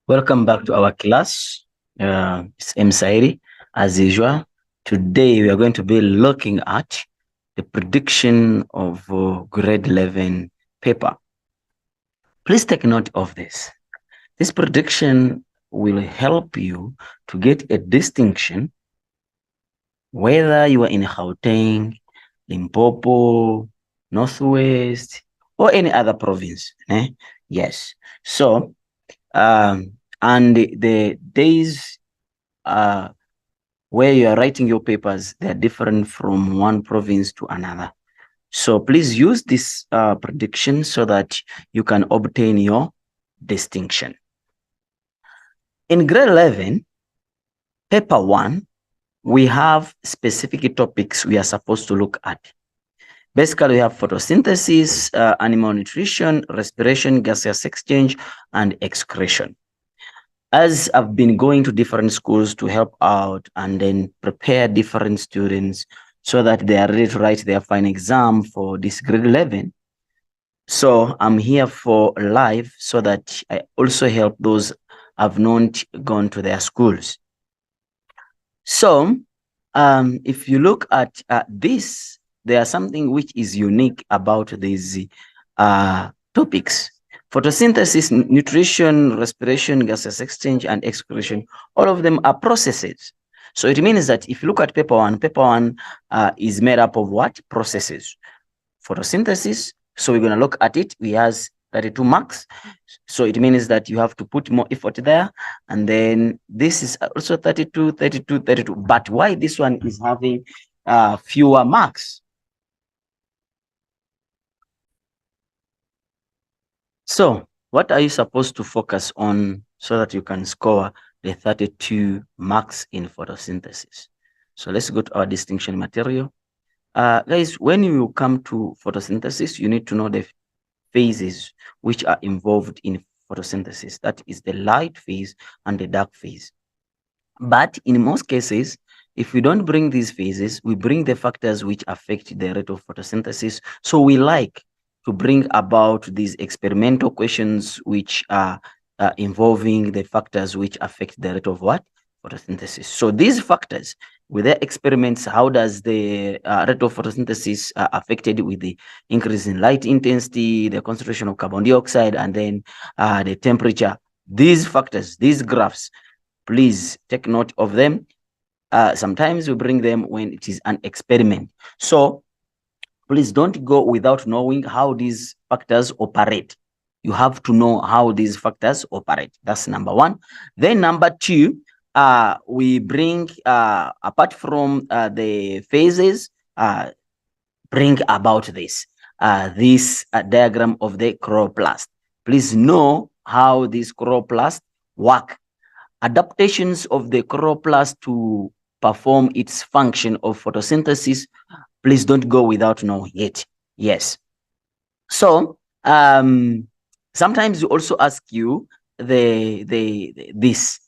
Welcome back to our class. It's M. Saidi. As usual, today we are going to be looking at the prediction of grade 11 paper. Please take note of this. This prediction will help you to get a distinction whether you are in Gauteng, Limpopo, Northwest, or any other province. Yes. So, and the days where you are writing your papers, they're different from one province to another. So please use this prediction so that you can obtain your distinction. In grade 11, paper 1, we have specific topics we are supposed to look at. Basically, we have photosynthesis, animal nutrition, respiration, gaseous exchange, and excretion. As I've been going to different schools to help out and then prepare different students so that they are ready to write their final exam for this grade 11. So I'm here for live so that I also help those have not gone to their schools. So if you look at this, there's something which is unique about these topics. Photosynthesis, nutrition, respiration, gaseous exchange, and excretion, all of them are processes. So it means that if you look at paper one is made up of what? Processes. Photosynthesis, so we're going to look at it. We has 32 marks. So it means that you have to put more effort there. And then this is also 32, 32, 32. But why this one is having fewer marks? So what are you supposed to focus on so that you can score the 32 marks in photosynthesis? So let's go to our distinction material. Guys, when you come to photosynthesis, you need to know the phases which are involved in photosynthesis. That is the light phase and the dark phase. But in most cases, if we don't bring these phases, we bring the factors which affect the rate of photosynthesis. So we like to bring about these experimental questions which are involving the factors which affect the rate of what? Photosynthesis. So these factors, with their experiments, how does the rate of photosynthesis affected with the increase in light intensity, the concentration of carbon dioxide, and then the temperature? These factors, these graphs, please take note of them. Sometimes we bring them when it is an experiment. So please don't go without knowing how these factors operate. You have to know how these factors operate. That's number one. Then number two, we bring, apart from the phases, bring about this diagram of the chloroplast. Please know how these chloroplasts work. Adaptations of the chloroplast to perform its function of photosynthesis, please don't go without knowing it. Yes. So sometimes we also ask you this.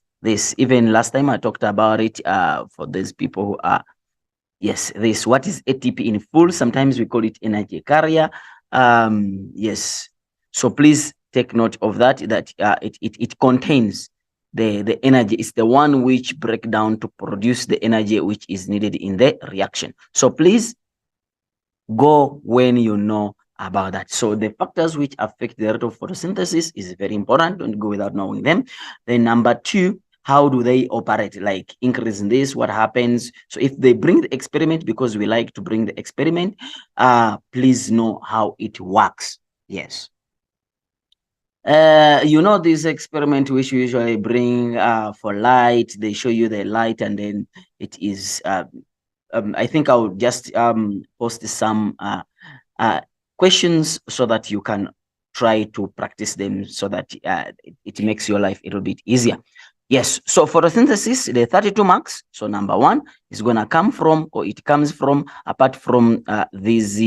Even last time I talked about it for these people who are, yes, this. What is ATP in full? Sometimes we call it energy carrier. Yes. So please take note of that. That it contains the energy. Is the one which break down to produce the energy which is needed in the reaction. So please go when you know about that. So the factors which affect the rate of photosynthesis is very important. Don't go without knowing them. Then number two, how do they operate? Like increase in this, what happens? So if they bring the experiment, because we like to bring the experiment, please know how it works. Yes. You know this experiment which we usually bring for light. They show you the light and then it is I think I'll just post some questions so that you can try to practice them so that it makes your life a little bit easier. Yes, so photosynthesis, the 32 marks. So number one is going to come from, or it comes from, apart from these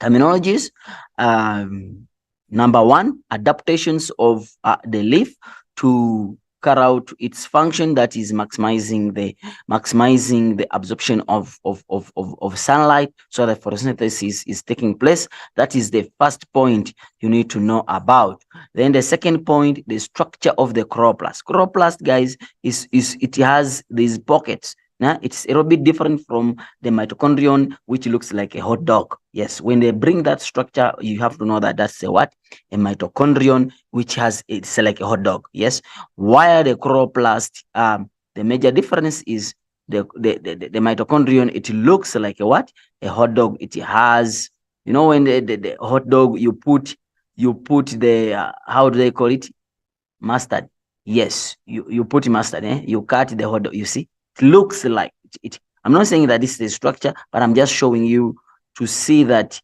terminologies. Number one, adaptations of the leaf to carry out its function, that is maximizing the absorption of sunlight, so that photosynthesis is taking place. That is the first point you need to know about. Then the second point, the structure of the chloroplast. Chloroplast, guys, is it has these pockets. Now, it's a little bit different from the mitochondrion, which looks like a hot dog. Yes, when they bring that structure, you have to know that that's a what? A mitochondrion, which has, it's like a hot dog. Yes, while the chloroplast, the major difference is the mitochondrion, it looks like a what? A hot dog. It has, you know, when the hot dog, you put the, how do they call it? Mustard. Yes, you put mustard, you cut the hot dog, you see, it looks like it. I'm not saying that this is the structure, but I'm just showing you to see that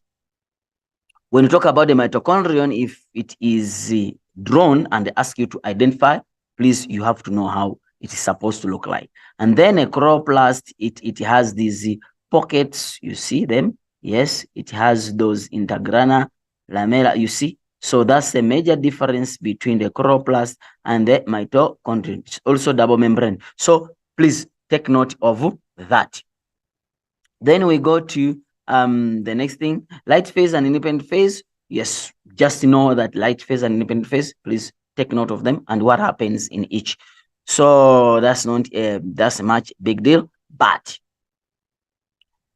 when you talk about the mitochondrion, if it is drawn and they ask you to identify, please, you have to know how it is supposed to look like. And then a chloroplast, it has these pockets, you see them. Yes, it has those intergranular lamella, you see. So that's the major difference between the chloroplast and the mitochondrion. It's also double membrane. So please take note of that. Then we go to the next thing, light phase and independent phase. Yes, just know that light phase and independent phase, please take note of them and what happens in each. So that's not that's a much big deal. But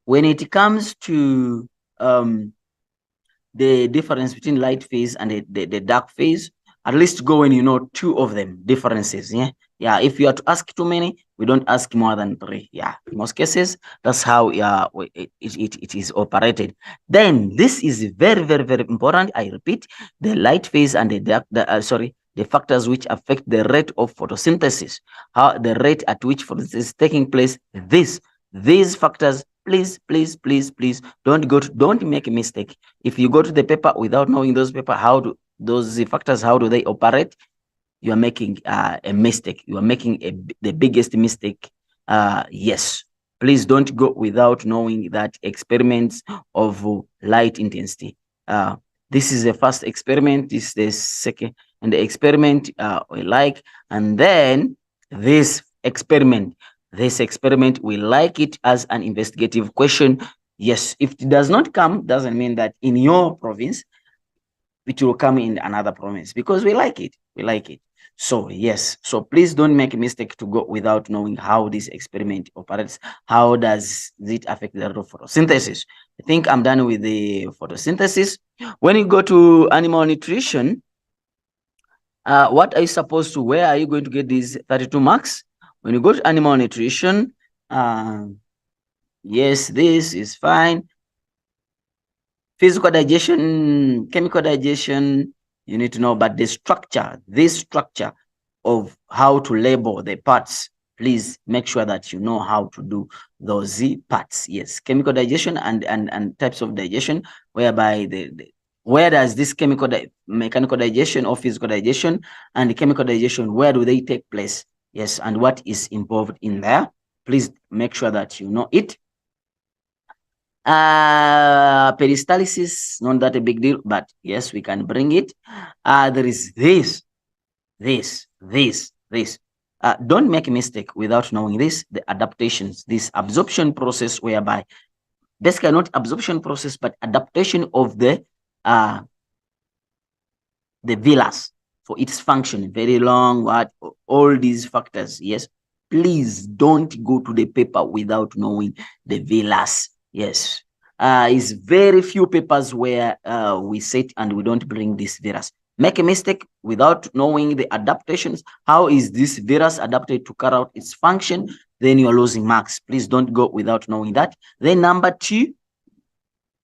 when it comes to the difference between light phase and the dark phase, at least go when you know two of them differences. Yeah, if you are to ask too many, we don't ask more than three. Yeah, in most cases, that's how it is operated. Then this is very, very, very important. I repeat, the light phase and the dark, the factors which affect the rate of photosynthesis, how the rate at which photosynthesis is taking place. These factors, please, please, please, please, don't make a mistake. If you go to the paper without knowing those those factors, how do they operate, you are making a mistake. You are making the biggest mistake. Yes, please don't go without knowing that experiments of light intensity. This is the first experiment. This is the second, and the experiment we like, and then this experiment we like it as an investigative question. Yes, if it does not come, doesn't mean that in your province it will come in another province, because we like it. So yes, so please don't make a mistake to go without knowing how this experiment operates. How does it affect the rate of photosynthesis? I think I'm done with the photosynthesis. When you go to animal nutrition, what are you supposed to, where are you going to get these 32 marks? When you go to animal nutrition, yes, this is fine. Physical digestion, chemical digestion, you need to know, but the structure, this structure of how to label the parts, please make sure that you know how to do those parts. Yes, chemical digestion and types of digestion, whereby where does this mechanical digestion or physical digestion and the chemical digestion, where do they take place? Yes, and what is involved in there? Please make sure that you know it. Peristalsis, not that a big deal, but yes, we can bring it. There is this. Don't make a mistake without knowing this, the adaptations, this absorption process, whereby basically not absorption process, but adaptation of the villus for its function, very long, what, all these factors. Yes, please don't go to the paper without knowing the villus. Yes, is very few papers where we sit and we don't bring this virus. Make a mistake without knowing the adaptations. How is this virus adapted to carry out its function? Then you're losing marks. Please don't go without knowing that. Then number two,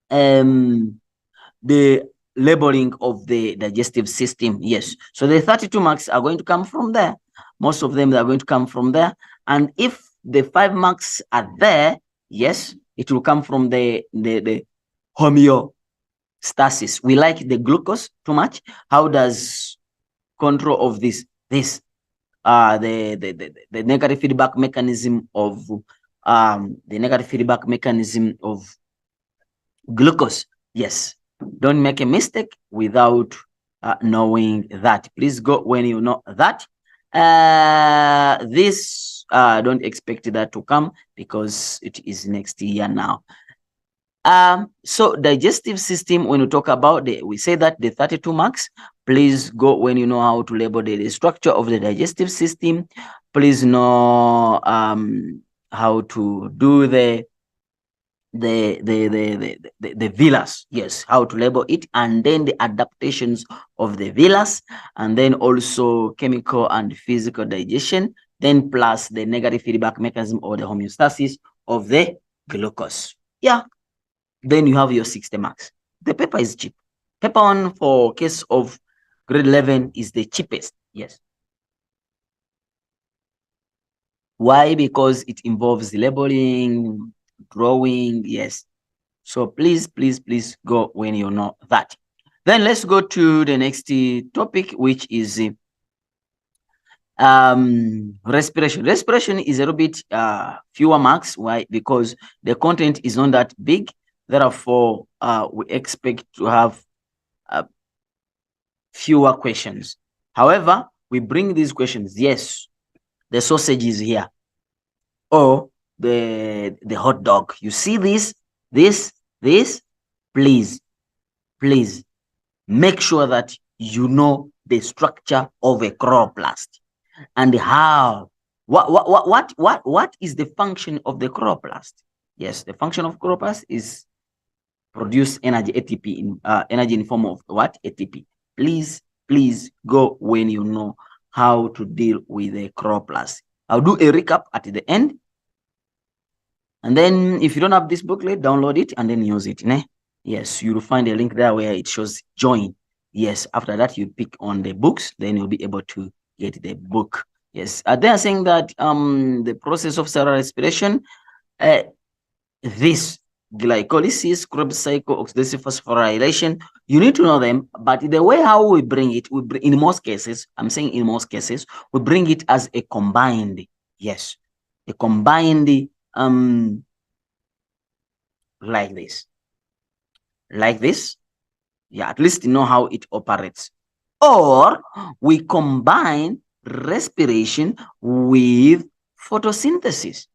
the labeling of the digestive system. Yes, so the 32 marks are going to come from there. Most of them are going to come from there. And if the 5 marks are there, yes, it will come from the homeostasis. We like the glucose too much. How does control of this the negative feedback mechanism of glucose? Yes, don't make a mistake without knowing that. Please go when you know that. This don't expect that to come because it is next year now. So digestive system, when we talk about we say that the 32 marks, please go when you know how to label the structure of the digestive system. Please know how to do the villus, yes, how to label it, and then the adaptations of the villus, and then also chemical and physical digestion, then plus the negative feedback mechanism or the homeostasis of the glucose. Yeah, then you have your 60 marks. The paper is cheap. Paper one for case of grade 11 is the cheapest. Yes. Why? Because it involves labeling, drawing. Yes. So please, please, please go when you know that. Then let's go to the next topic, which is respiration. Respiration is a little bit fewer marks. Why? Because the content is not that big. Therefore, we expect to have fewer questions. However, we bring these questions. Yes, the sausage is here, or the hot dog. You see this, this. Please, please make sure that you know the structure of a chloroplast and how what is the function of the chloroplast. Yes, the function of chloroplast is produce energy, ATP, in energy in form of what? ATP. Please, please go when you know how to deal with the chloroplast. I'll do a recap at the end, and then if you don't have this booklet, download it and then use it. Né? Yes, you'll find a link there where it shows join. Yes, after that you pick on the books, then you'll be able to get the book. Yes, they are saying that the process of cellular respiration, this glycolysis, Krebs cycle, oxidative phosphorylation, you need to know them, but the way how we bring it, in most cases, I'm saying in most cases, we bring it as a combined, yes, a combined, like this, yeah, at least you know how it operates. Or we combine respiration with photosynthesis.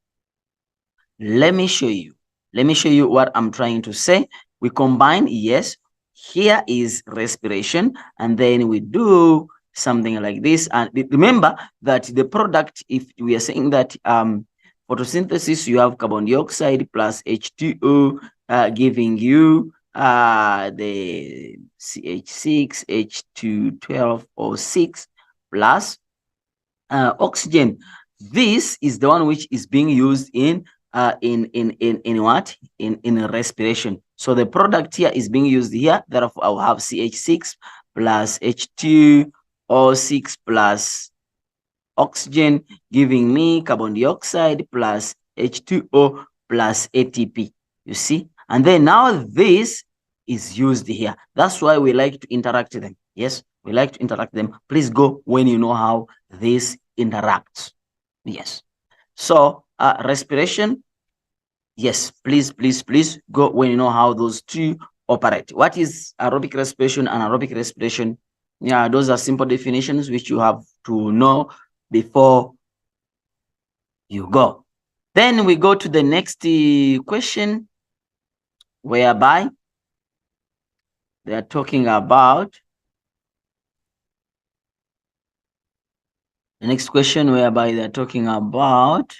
Let me show you. Let me show you what I'm trying to say. We combine, yes, here is respiration, and then we do something like this. And remember that the product, if we are saying that photosynthesis, you have carbon dioxide plus H2O giving you the CH6, H212O6 plus oxygen. This is the one which is being used in what? In respiration. So the product here is being used here. Therefore, I will have CH6 plus H2O6 plus oxygen, giving me carbon dioxide plus H2O plus ATP. You see? And then now this is used here. That's why we like to interact them. Yes, we like to interact them. Please go when you know how this interacts. Yes. So respiration, yes, please, please, please go when you know how those two operate. What is aerobic respiration and anaerobic respiration? Yeah, those are simple definitions which you have to know before you go. Then we go to the next question, whereby they are talking about the next question, whereby they're talking about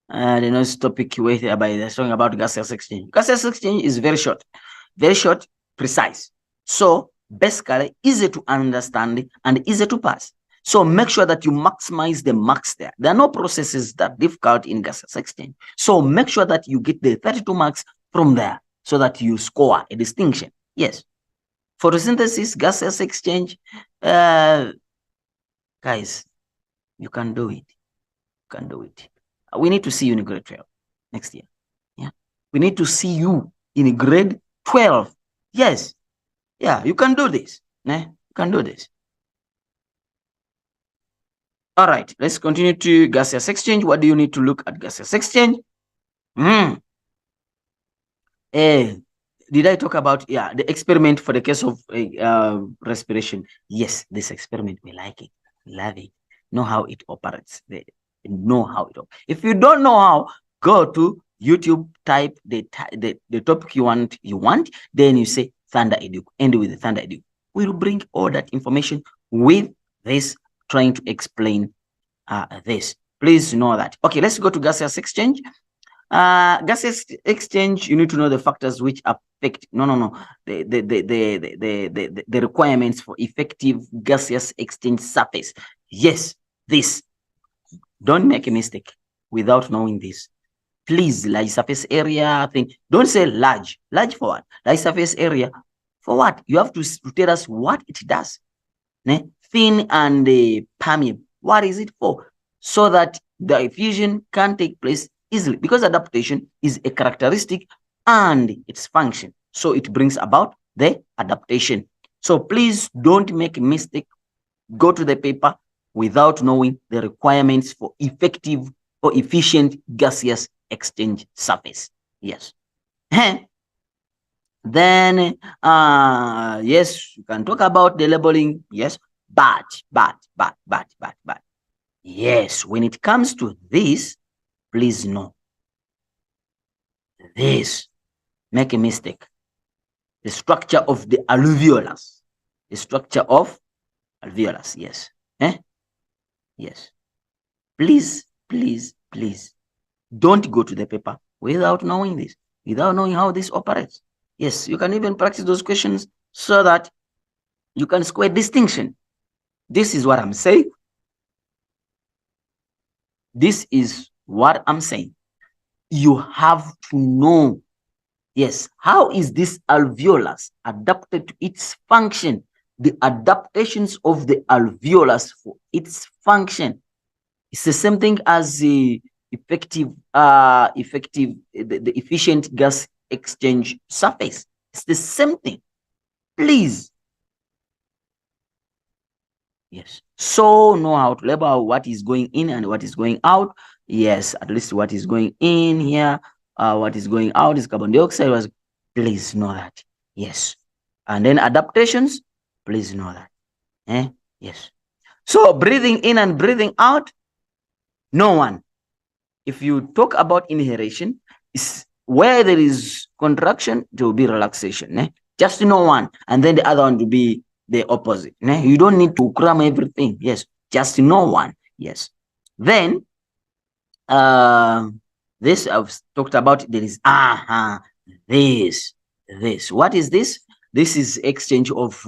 the next topic, whereby they're talking about gaseous exchange. Gaseous exchange is very short, precise. So basically easy to understand and easy to pass. So make sure that you maximize the marks there. There are no processes that are difficult in gaseous exchange. So make sure that you get the 32 marks from there so that you score a distinction. Yes. Photosynthesis, gaseous exchange, guys, you can do it. You can do it. We need to see you in grade 12 next year. Yeah. We need to see you in grade 12. Yes. Yeah, you can do this. You can do this. All right, let's continue to gaseous exchange. What do you need to look at gaseous exchange? Did I talk about the experiment for the case of respiration? Yes, this experiment, we like it, we love it. know how it operates. Know how it operates. If you don't know how, go to YouTube, type the topic you want, then you say Thunder Edu, end with the Thunder Edu. We'll bring all that information with this, trying to explain this. Please know that. Okay, let's go to gaseous exchange. Gaseous exchange, you need to know the factors which affect the requirements for effective gaseous exchange surface. Yes, this. Don't make a mistake without knowing this. Please, large surface area thing. Don't say large. Large for what? Large surface area for what? You have to tell us what it does. Thin and permeable. What is it for? So that the diffusion can take place easily, because adaptation is a characteristic and its function. So it brings about the adaptation. So please don't make a mistake. Go to the paper without knowing the requirements for effective or efficient gaseous exchange surface. Yes. Then, yes, you can talk about the labeling. Yes, but. Yes, when it comes to this, please know this. Make a mistake. The structure of the alveolus. The structure of alveolus. Yes. Yes. Please don't go to the paper without knowing this, without knowing how this operates. Yes, you can even practice those questions so that you can score distinction. This is what I'm saying. This is what I'm saying. You have to know, yes, how is this alveolus adapted to its function? The adaptations of the alveolus for its function. It's the same thing as the the efficient gas exchange surface. It's the same thing. Please. Yes. So know how to label what is going in and what is going out. Yes, at least what is going in here, what is going out is carbon dioxide. Please know that. Yes. And then adaptations, please know that. Yes. So breathing in and breathing out, no one. If you talk about inhalation, is where there is contraction, there will be relaxation. Just no one, and then the other one will be the opposite. You don't need to cram everything. Yes, just no one. Yes. Then this I've talked about. There is this. What is this? This is exchange of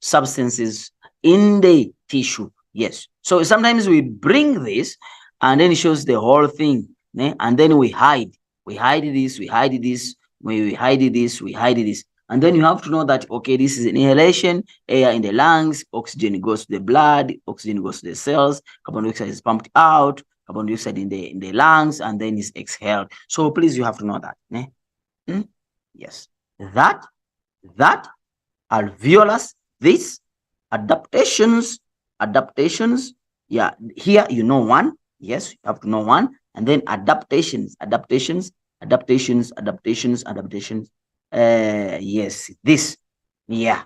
substances in the tissue. Yes. So sometimes we bring this and then it shows the whole thing. And then we hide. We hide this, we hide this, we hide this, we hide this. And then you have to know that, okay, this is inhalation, air in the lungs, oxygen goes to the blood, oxygen goes to the cells, carbon dioxide is pumped out, carbon dioxide in the lungs, and then is exhaled. So please, you have to know that. Yes. That alveolus, this adaptations. Yeah, here you know one. Yes, you have to know one. And then adaptations. Yes, this. Yeah.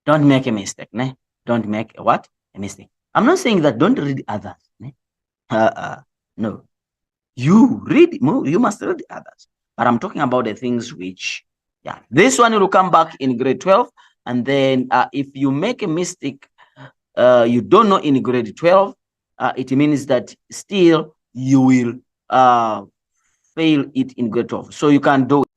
Don't make a mistake. Don't make a what? A mistake. I'm not saying that don't read others. No. You must read others. But I'm talking about the things which, yeah. This one will come back in grade 12. And then if you make a mistake, you don't know in grade 12, it means that still you will fail it in grade 12. So you can do it.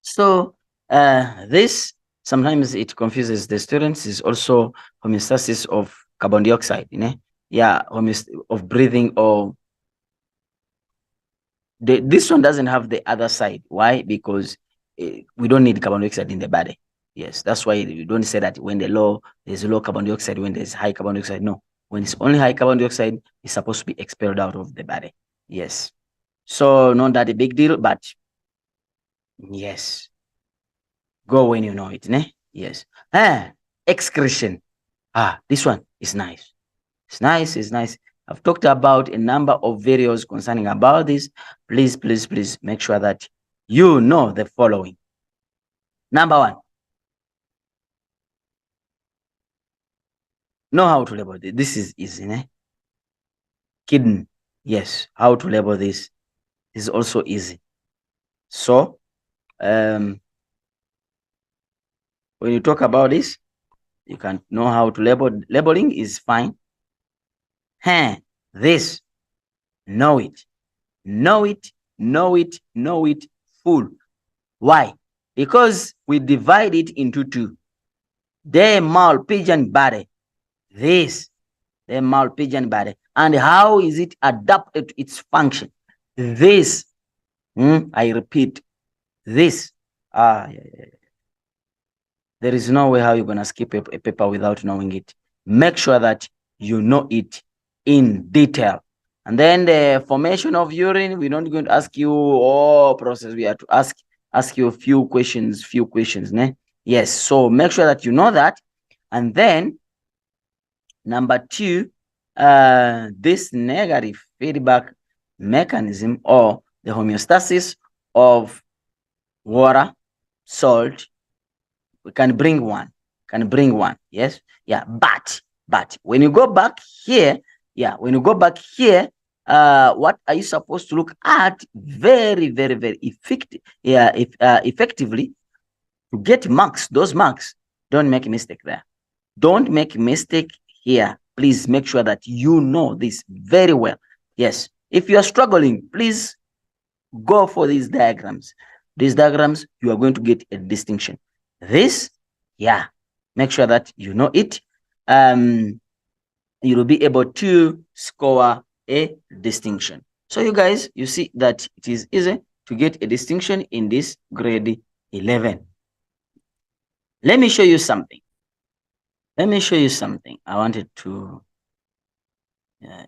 So this, sometimes it confuses the students, is also homeostasis of carbon dioxide, yeah, of breathing, or this one doesn't have the other side. Why? Because we don't need carbon dioxide in the body. Yes, that's why you don't say that when there's low carbon dioxide, when there's high carbon dioxide. No, when it's only high carbon dioxide, it's supposed to be expelled out of the body. Yes. So not that a big deal, but yes. Go when you know it, Yes. Excretion. This one is nice. It's nice. I've talked about a number of videos concerning about this. Please make sure that you know the following. Number one, Know how to label it. This is easy, eh? Kidney. Yes, how to label this is also easy. So, when you talk about this, you can know how to label. Labeling is fine. This, know it, know it, know it, know it full. Why? Because we divide it into two. The male pigeon body. This, the male pigeon body. And how is it adapted to its function? This, I repeat, this. Yeah. There is no way how you're going to skip a paper without knowing it. Make sure that you know it in detail. And then the formation of urine, we're not going to ask you all process. We have to ask you a few questions. Ne? Yes, so make sure that you know that. And then number two, this negative feedback mechanism or the homeostasis of water, salt, we can bring one. Yes. Yeah. But when you go back here, what are you supposed to look at? Very, very, very effective. Yeah. Effectively to get marks. Those marks. Don't make a mistake there. Don't make a mistake here. Please make sure that you know this very well. Yes. If you are struggling, please go for these diagrams. These diagrams, you are going to get a distinction. This, make sure that you know it. You will be able to score a distinction. So you guys, you see that it is easy to get a distinction in this grade 11. Let me show you something. I wanted to,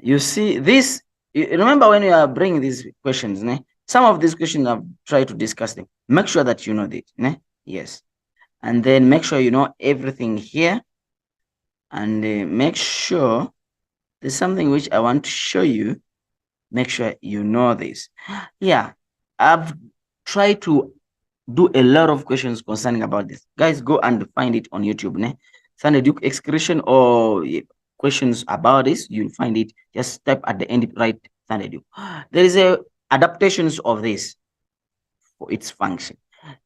you see this, you remember when you are bringing these questions, some of these questions I've tried to discuss them. Make sure that you know this, yes. And then make sure you know everything here. And make sure there's something which I want to show you. Make sure you know this. Yeah, I've tried to do a lot of questions concerning about this. Guys, go and find it on YouTube. Sunday Duke excretion or questions about this, you'll find it. Just type at the end, right, Sunday Duke. There is a adaptations of this for its function.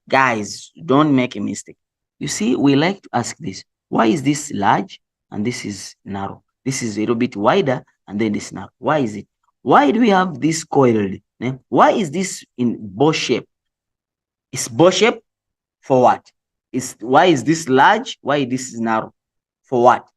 Guys, don't make a mistake. You see, we like to ask this. Why is this large and this is narrow? This is a little bit wider and then this narrow. Why is it? Why do we have this coiled? Why is this in bow shape? It's bow shape for what? Why is this large? Why this is narrow? For what?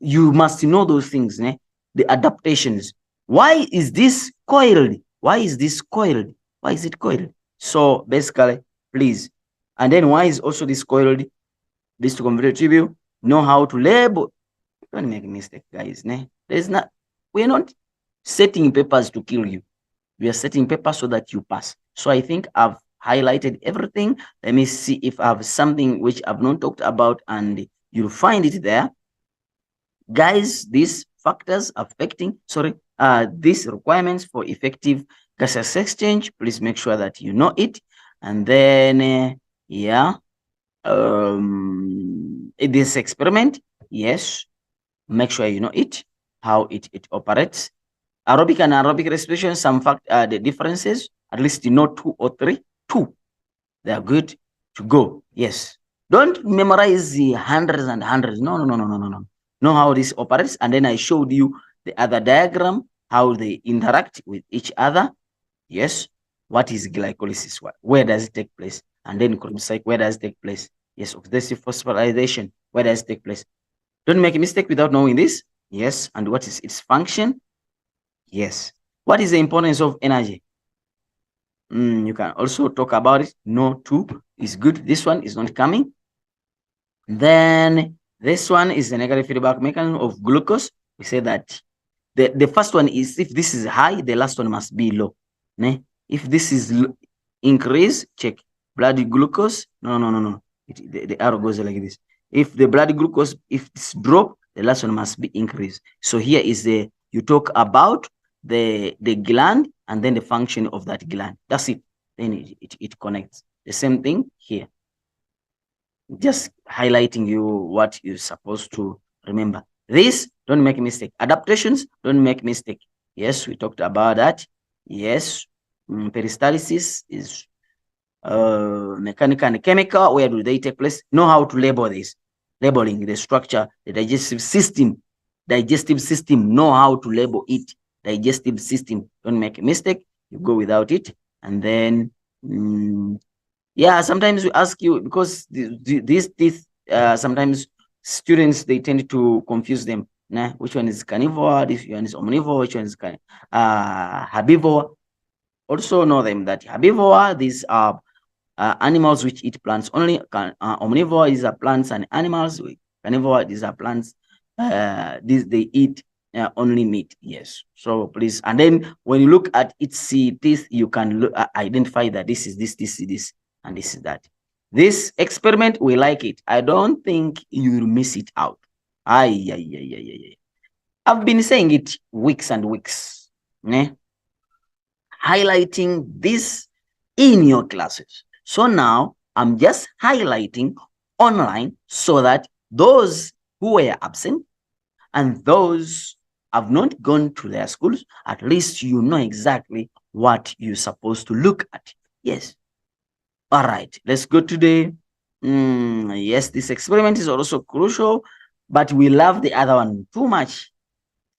You must know those things. The adaptations. Why is this coiled? Why is this coiled? Why is it coiled? So basically, please. And then why is also this coiled? This to convert tribute. Know how to label. Don't make a mistake, guys. We're not setting papers to kill you. We are setting papers so that you pass. So I think I've highlighted everything. Let me see if I have something which I've not talked about and you'll find it there. Guys, these factors affecting, these requirements for effective gaseous exchange, please make sure that you know it. And then, this experiment, yes, make sure you know it, how it operates. Aerobic and anaerobic respiration, some the differences, at least you know 2 or 3. 2, they are good to go. Yes. Don't memorize the hundreds and hundreds. No. Know how this operates. And then I showed you the other diagram, how they interact with each other. Yes. What is glycolysis? Where does it take place? And then chromocycle, where does it take place? Yes. Oxidative phosphorylation, where does it take place? Don't make a mistake without knowing this. Yes. And what is its function? Yes. What is the importance of energy? You can also talk about it. No, 2 is good. This one is not coming. Then this one is the negative feedback mechanism of glucose. We say that the first one is if this is high, the last one must be low. If this is increase, check blood glucose. No. The arrow goes like this. If the blood glucose, if it's drop, the last one must be increased. So here is you talk about the gland and then the function of that gland. That's it. Then it connects. The same thing here. Just highlighting you what you're supposed to remember. This, don't make mistake. Adaptations, don't make mistake. Yes, we talked about that. Yes, peristalsis is mechanical and chemical. Where do they take place? Know how to label this. Labeling the structure, the digestive system. Digestive system, know how to label it. Digestive system, don't make a mistake. You go without it. And then, yeah, sometimes we ask you, because these teeth, sometimes students, they tend to confuse them. Nah, which one is carnivore? This one is omnivore. Which one is herbivore? Also know them that herbivore, these are animals which eat plants only. Omnivore, these are plants and animals. Carnivore, these are plants. These, they eat only meat. Yes. So please, and then when you look at its teeth, you can identify that this is this is this, and this is that. This experiment, we like it. I don't think you'll miss it out. I've been saying it weeks and weeks. Highlighting this in your classes. So now I'm just highlighting online so that those who were absent and those have not gone to their schools, at least you know exactly what you're supposed to look at. Yes. All right, let's go to the, yes, this experiment is also crucial, but we love the other one too much.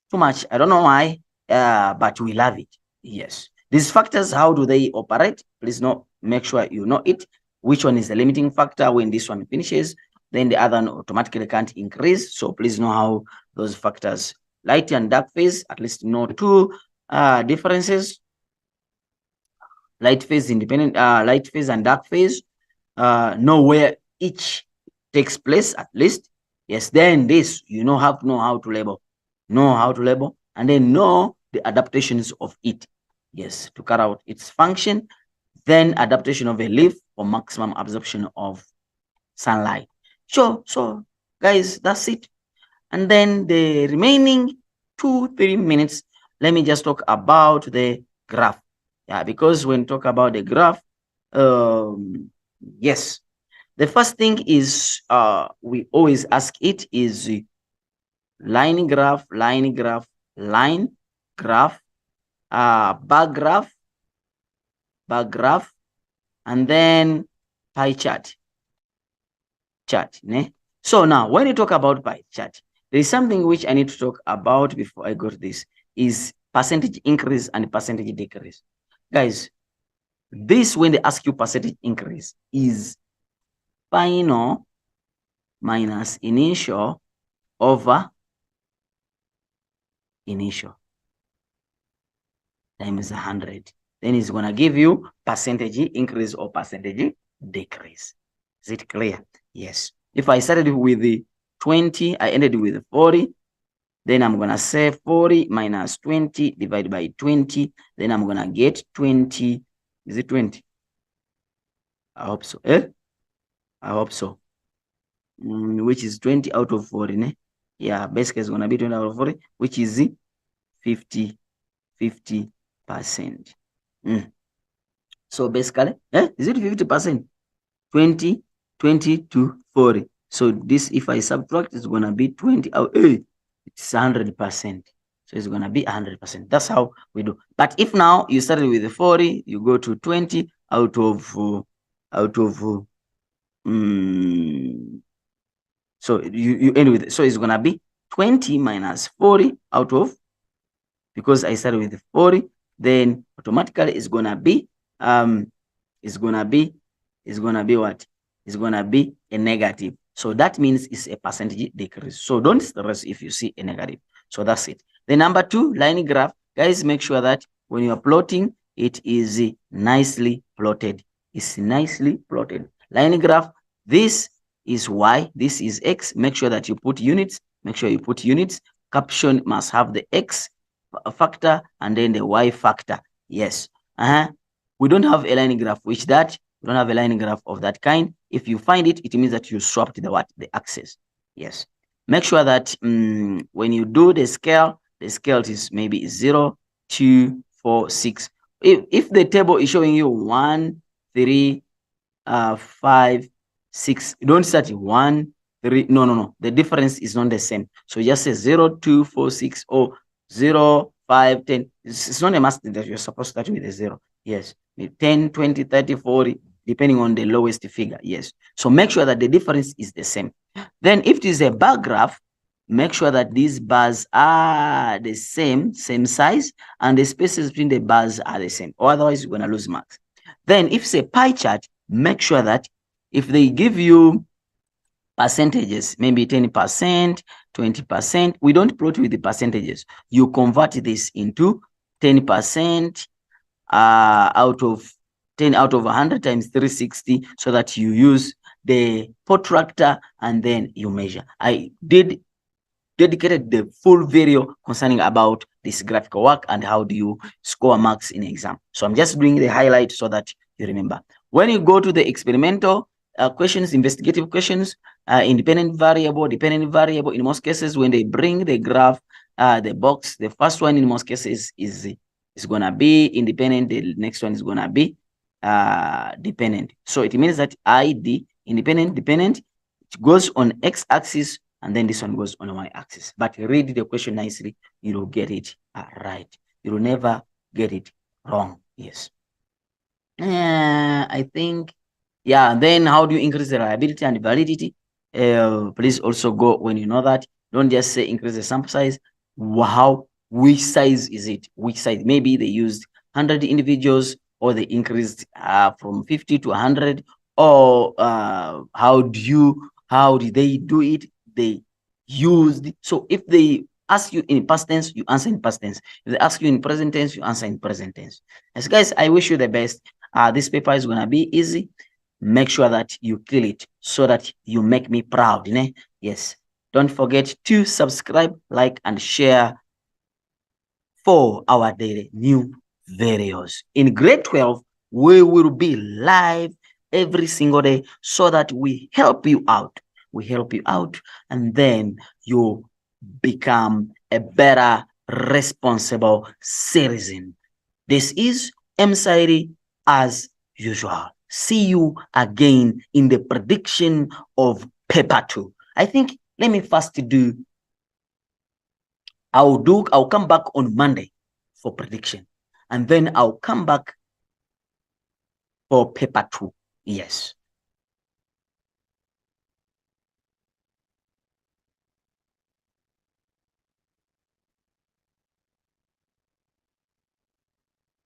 Too much. I don't know why, but we love it. Yes. These factors, how do they operate? Please make sure you know it. Which one is the limiting factor when this one finishes? Then the other one automatically can't increase. So please know how those factors, light and dark phase, at least know two differences. Light phase independent, light phase and dark phase. Know where each takes place at least. Yes, then this, have to know how to label. Know how to label, and then know the adaptations of it. Yes, to carry out its function. Then adaptation of a leaf for maximum absorption of sunlight. Sure, so guys, that's it. And then the remaining 2-3 minutes, let me just talk about the graph. Yeah, because when talk about the graph, yes, the first thing is we always ask it is line graph, line graph, line graph, bar graph, and then pie chart. Ne? So now, when you talk about pie chart, there is something which I need to talk about before I go to this, is percentage increase and percentage decrease. Guys, this, when they ask you percentage increase, is final minus initial over initial times 100. Then it's going to give you percentage increase or percentage decrease. Is it clear? Yes. If I started with the 20, I ended with 40, then I'm going to say 40 minus 20 divided by 20. Then I'm going to get 20. Is it 20? I hope so. I hope so. Which is 20 out of 40. Ne? Yeah, basically it's going to be 20 out of 40, which is 50%. So basically, is it 50%? 20 to 40. So this, if I subtract, it's going to be 20 out. It's 100%. So it's going to be 100%. That's how we do. But if now you started with 40, you go to 20 out of so you end with, so it's going to be 20 minus 40 out of, because I started with 40, then automatically it's going to be what? It's going to be a negative. So that means it's a percentage decrease. So don't stress if you see a negative. So that's it. The number 2, line graph. Guys, make sure that when you are plotting, it is nicely plotted. It's nicely plotted. Line graph, this is Y, this is X. Make sure that you put units. Make sure you put units. Caption must have the X factor and then the Y factor. Yes. We don't have a line graph which that. We don't have a line graph of that kind. If you find it, it means that you swapped the axis. Yes. Make sure that when you do the scale is maybe 0, 2, 4, 6. If the table is showing you 1, 3, 5, 6, don't start 1, 3. No. The difference is not the same. So just say 0, 2, 4, 6, or 0, 5, 10. It's not a must that you're supposed to start with a 0. Yes. 10, 20, 30, 40, depending on the lowest figure. Yes. So make sure that the difference is the same. Then if it is a bar graph, make sure that these bars are the same size, and the spaces between the bars are the same, or otherwise you're going to lose marks. Then if it's a pie chart, make sure that if they give you percentages, maybe 10%, 20%, we don't plot with the percentages. You convert this into 10% out of 10 out of 100 times 360, so that you use the protractor and then you measure. I did dedicated the full video concerning about this graphical work and how do you score marks in exam. So I'm just doing the highlight so that you remember. When you go to the experimental questions, investigative questions, independent variable, dependent variable, in most cases, when they bring the graph, the box, the first one in most cases is going to be independent. The next one is going to be dependent. So it means that ID, independent, dependent, it goes on x-axis, and then this one goes on the y-axis. But read the question nicely, you will get it right. You will never get it wrong. Yes. I think, yeah. Then how do you increase the reliability and validity? Please also go when you know that. Don't just say increase the sample size. Wow, which size is it? Which size? Maybe they used 100 individuals, or they increased from 50 to 100, or how did they do it? They used. So if they ask you in past tense, you answer in past tense. If they ask you in present tense, you answer in present tense. Yes, guys, I wish you the best. This paper is going to be easy. Make sure that you kill it so that you make me proud. Yes. Don't forget to subscribe, like, and share for our daily new videos. In grade 12, we will be live every single day so that we help you out. We help you out, and then you become a better, responsible citizen. This is MSID as usual. See you again in the prediction of paper 2. I think, let me first do, I'll come back on Monday for prediction, and then I'll come back for paper 2. Yes.